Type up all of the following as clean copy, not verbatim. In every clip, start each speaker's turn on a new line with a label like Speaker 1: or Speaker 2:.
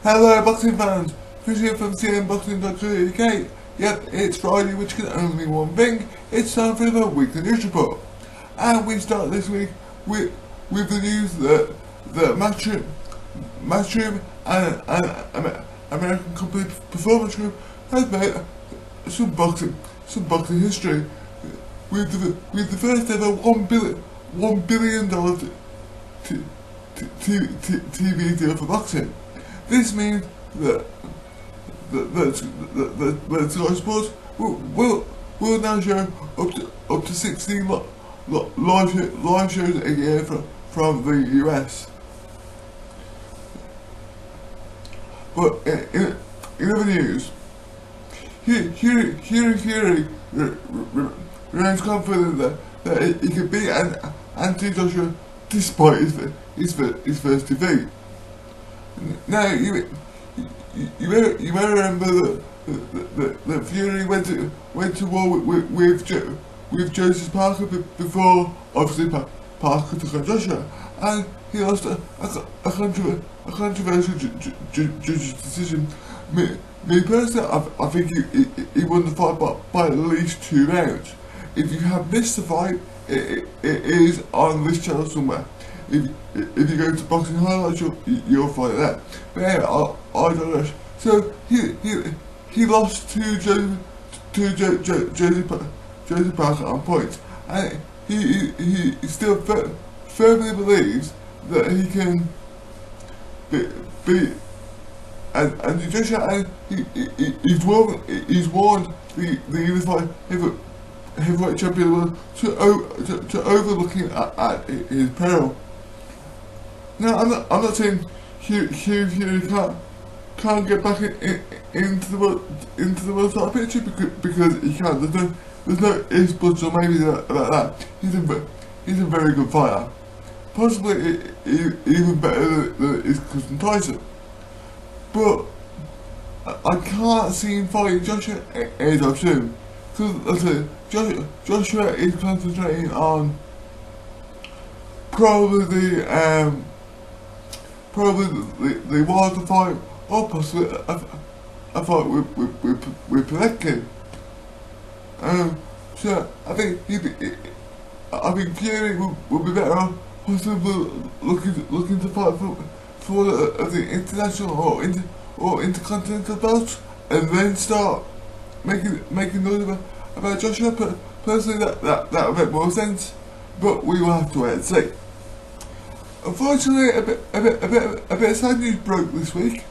Speaker 1: Hello boxing fans, Chris here from cnboxing.co.uk. Yep, it's Friday, which can only mean one thing. It's time for the weekly news report. And we start this week with the news that Matchroom and American company Performance Group has made some boxing history with the first ever $1 billion TV deal for boxing. This means that Sky Sports will now show up to 16 live shows a year from the US. But in other news, Hughie Fury remains confident that he could beat Anthony Joshua despite his first defeat. Now, you may remember that Fury went to war with Joseph Parker before, obviously, Parker took on Joshua, and he lost a controversial judge's decision. Me personally, I think he won the fight by at least 2 rounds. If you have missed the fight, it is on this channel somewhere. If you go to boxing highlights, you'll find it there. But anyway, I digress. So he lost to Joseph Parker on points, and he still firmly believes that he can beat and Joshua, and he's warned the unified heavyweight champion to overlooking at his peril. Now, I'm not saying Hughie can't get back into the world title picture because he can. There's no ifs, buts, or maybe about that. He's a very good fighter, possibly even better than his cousin Tyson. But I can't see him fighting Joshua anytime soon, because Joshua is concentrating on probably the Wilder fight, or possibly a fight with Povetkin. So I think Fury will be better off possibly looking to fight for the international or intercontinental belts, and then start making noise about Joshua. But personally, that would make more sense. But we will have to wait and see. Unfortunately, a bit of sad news broke this week.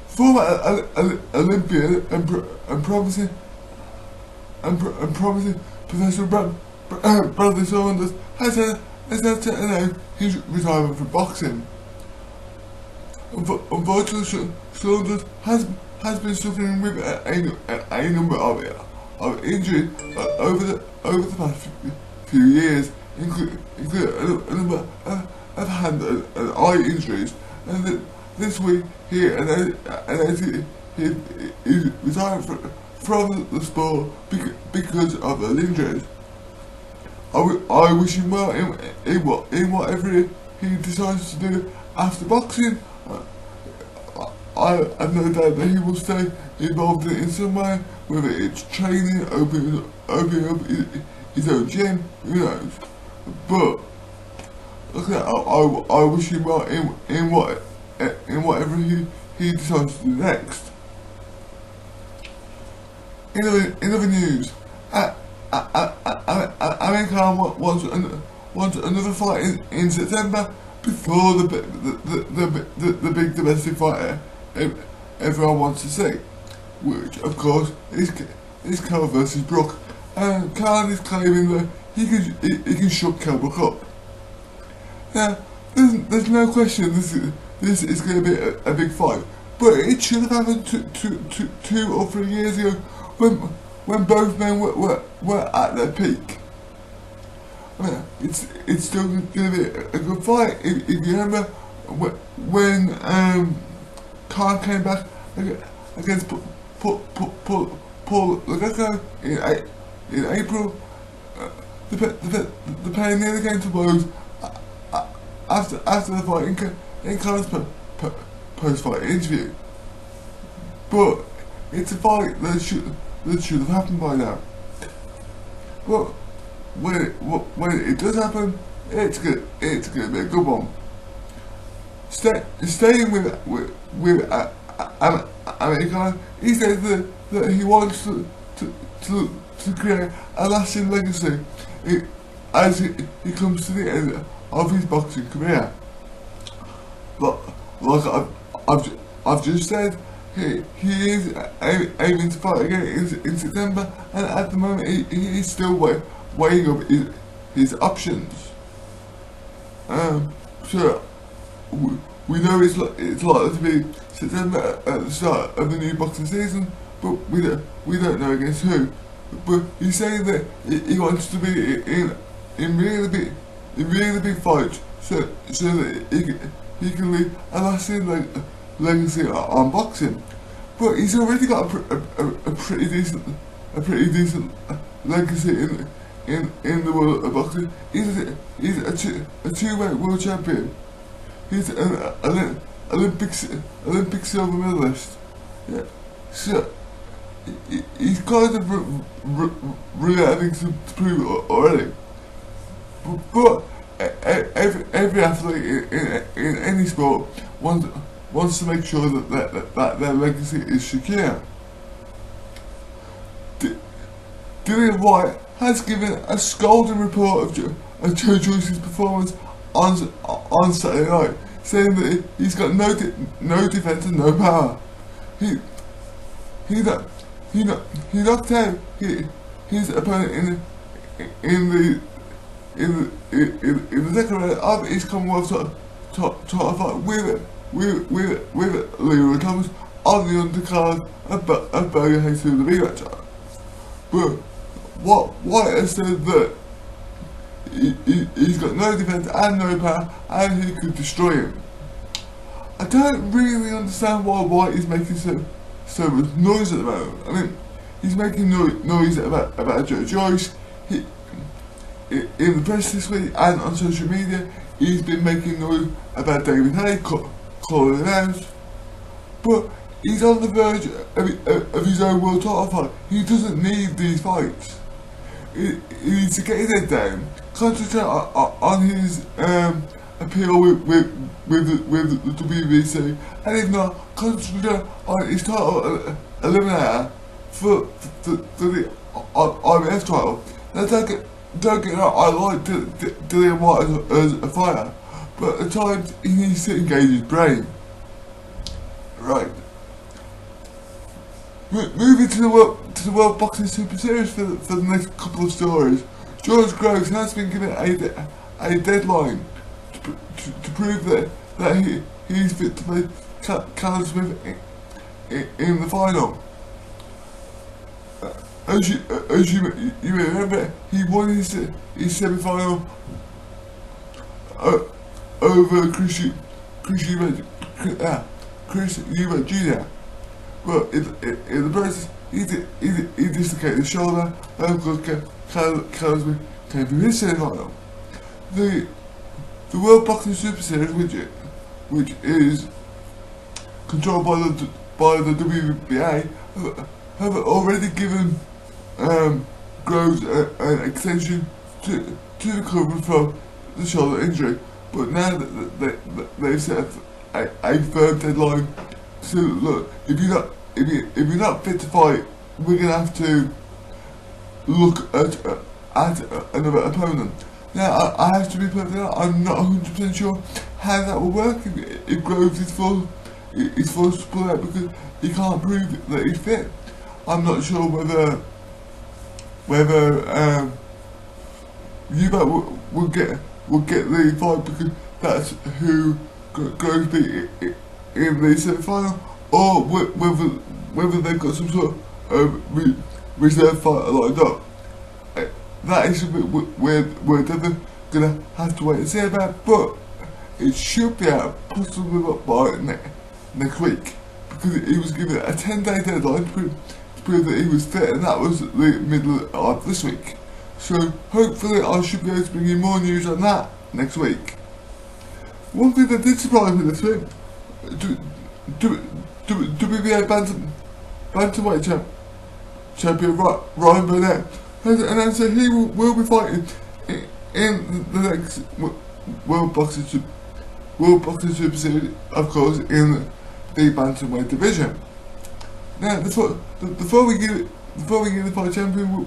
Speaker 1: Former Olympian and promising Professor Bradley Saunders has had to announce his retirement from boxing. Unfortunately, Saunders has been suffering with a number of injuries over the past few years, including a number of hand and eye injuries, and this week he announced he's retired from the sport because of those injuries. I wish him well in whatever he decides to do after boxing. I have no doubt that he will stay involved in some way, whether it's training, opening up his own gym, who knows. But I wish him well in whatever he decides to do next. In other news, Amir Khan wants another fight in September before the big domestic fight everyone wants to see, which of course is Kell versus Brook. And Khan is claiming that he can shut Kell Brook up. Now, there's no question this is going to be a big fight, but it should have happened 2 or 3 years ago when both men were at their peak. I mean, it's still going to be a good fight. If you remember when Khan came back against Paul Lagacco in April, the pain nearly came to blows after the fight in Khan's post-fight interview. But it's a fight that should have happened by now. But when it does happen, it's gonna be a good one. Staying with HAYEMAKER, he says that he wants to create a lasting legacy as he comes to the end of his boxing career. But like I've just said, he is aiming to fight again in September, and at the moment he is still weighing up his options. So we know it's likely to be September at the start of the new boxing season, but we don't know against who. But he's saying that he wants to be in really big fights, so that he can leave a lasting legacy on boxing. But he's already got a pretty decent legacy in the world of boxing. He's a two-weight world champion. He's an Olympic silver medalist. Yeah. So he's kind of really having to prove it already. But every athlete in any sport wants to make sure that their legacy is secure. Dillian Whyte has given a scolding report of Joe Joyce's performance on Saturday night, saying that he's got no defense and no power. He knocked out his opponent in the second round of his Commonwealth title fight with Leroy Thomas on the undercard of Berger Hayes through the rematch. But Whyte has said that he's got no defense and no power, and he could destroy him. I don't really understand why Whyte is making so much noise at the moment. I mean, he's making noise about Joe Joyce. In the press this week and on social media, he's been making noise about David Haye, calling it out. But he's on the verge of his own world title fight. He doesn't need these fights. He needs to get his head down, concentrate on his appeal with the WBC, and if not, concentrate on his title eliminator for the IBF title. Now don't get I like Dillian Whyte as a fighter, but at times he needs to engage his brain. Right. Moving to the World Boxing Super Series for the next couple of stories. George Groves has been given a deadline to prove that he's fit to play Callum Smith in the final. As you may remember, he won his semi-final over Chris Eubank Jr. But in the process, he dislocated his shoulder, and of course Callum Smith came through his semi-final. The World Boxing Super Series, which is controlled by the WBA, have already given Groves an extension to recover from the shoulder injury, but now that they've set a firm deadline. So look, if you're not fit to fight, we're gonna have to look at another opponent. Now I have to be perfectly honest, I'm not 100% sure how that will work if Groves is forced to pull out because he can't prove that he's fit. I'm not sure whether Eubank will get the fight because that's who Groves beat in the semi-final, or whether they've got some sort of reserve fighter lined up. That is something we're definitely gonna have to wait and see about, but it should be out possibly by next week, because he was given a 10-day deadline to prove that he was fit, and that was the middle of this week. So hopefully I should be able to bring you more news on that next week. One thing that did surprise me this week, WBA bantamweight champion Ryan Burnett, and then so he will be fighting in the next World Boxing Super Series, of course, in the bantamweight division. Now, before we get the fight champion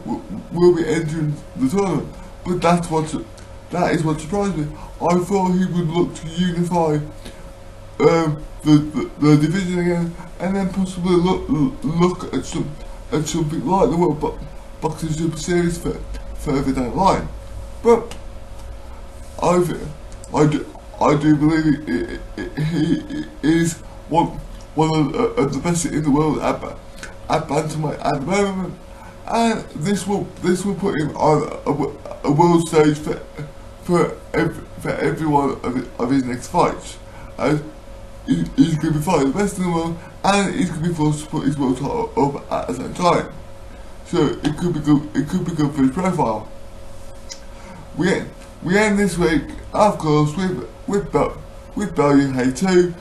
Speaker 1: will be entering the tournament, but that is what surprised me. I thought he would look to unify the division again, and then possibly look at something like the World Boxing Super Series further down the line. But I do believe he is one of the best in the world at bantamweight at the moment, and this will put him on a world stage for every one of his next fights. As he's going to be fighting the best in the world, and he's going to be forced to put his world title up at the same time. So it could be good. It could be good for his profile. We end this week, of course, with Bellew Hay 2.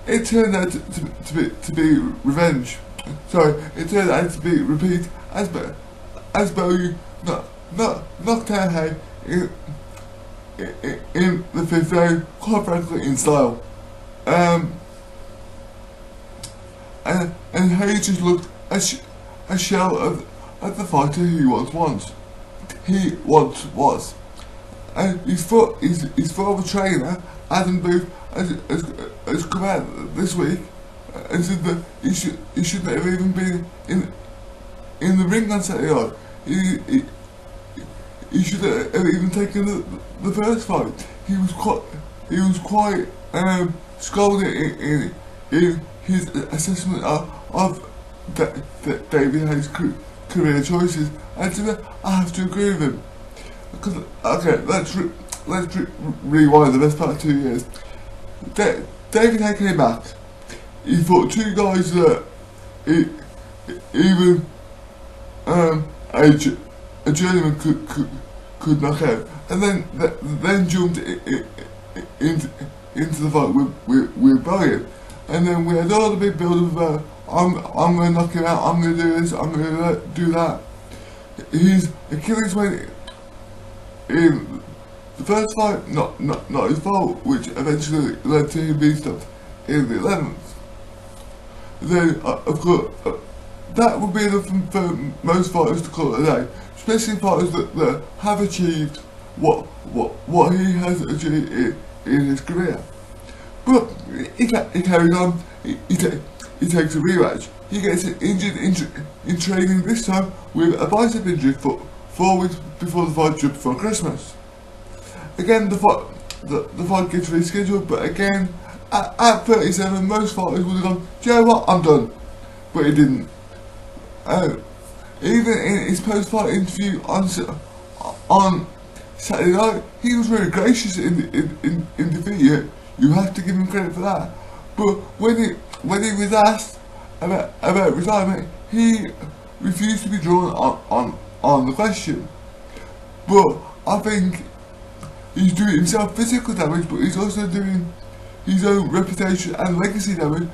Speaker 1: It turned out to be revenge. Sorry, it turned out to be repeat as Bellew knocked out Hay in the fifth round, quite frankly, in style. And Hay just looked a shell of the fighter he once was. And his former trainer, Adam Booth, has come out this week and said that he shouldn't have even been in the ring on Saturday night. He should have even taken the first fight. He was quite scolded in his assessment of David Hayes' career choices, and to me, I have to agree with him. Because, okay, let's rewind the best part of 2 years. David Hay came back. He fought two guys that even a journeyman could knock out, and then jumped into the fight with Bellew. And then we had all the big build-up about I'm going to knock him out, I'm going to do this, I'm going to do that. His Achilles went in the first fight, not his fault, which eventually led to him being stopped in the 11th. Then, of course, that would be enough for most fighters to call it a day, especially fighters that have achieved what he has achieved in his career. But he carries on. He takes a rematch. He gets injured in training, this time with a bicep injury 4 weeks before the fight just before Christmas. Again, the fight gets rescheduled, but again, at 37, most fighters would have gone, do you know what, I'm done. But he didn't. Even in his post-fight interview on Saturday night, he was very gracious in defeat. You have to give him credit for that. But when he was asked about retirement, he refused to be drawn on the question. But I think he's doing himself physical damage, but he's also doing his own reputation and legacy damage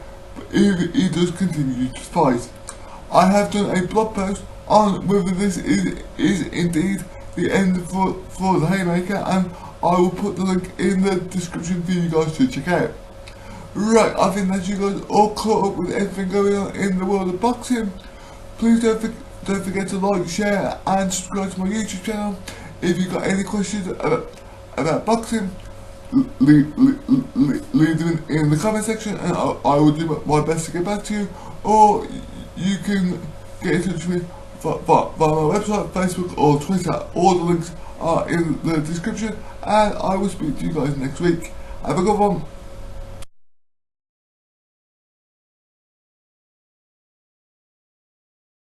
Speaker 1: if he does continue to fight. I have done a blog post on whether this is indeed the end for the Hayemaker, and I will put the link in the description for you guys to check out. Right, I think that you guys all caught up with everything going on in the world of boxing. Please don't forget to like, share and subscribe to my YouTube channel. If you've got any questions about boxing, leave them in the comment section, and I will do my best to get back to you. Or you can get in touch with me via my website, Facebook or Twitter. All the links are in the description, and I will speak to you guys next week. Have a good one.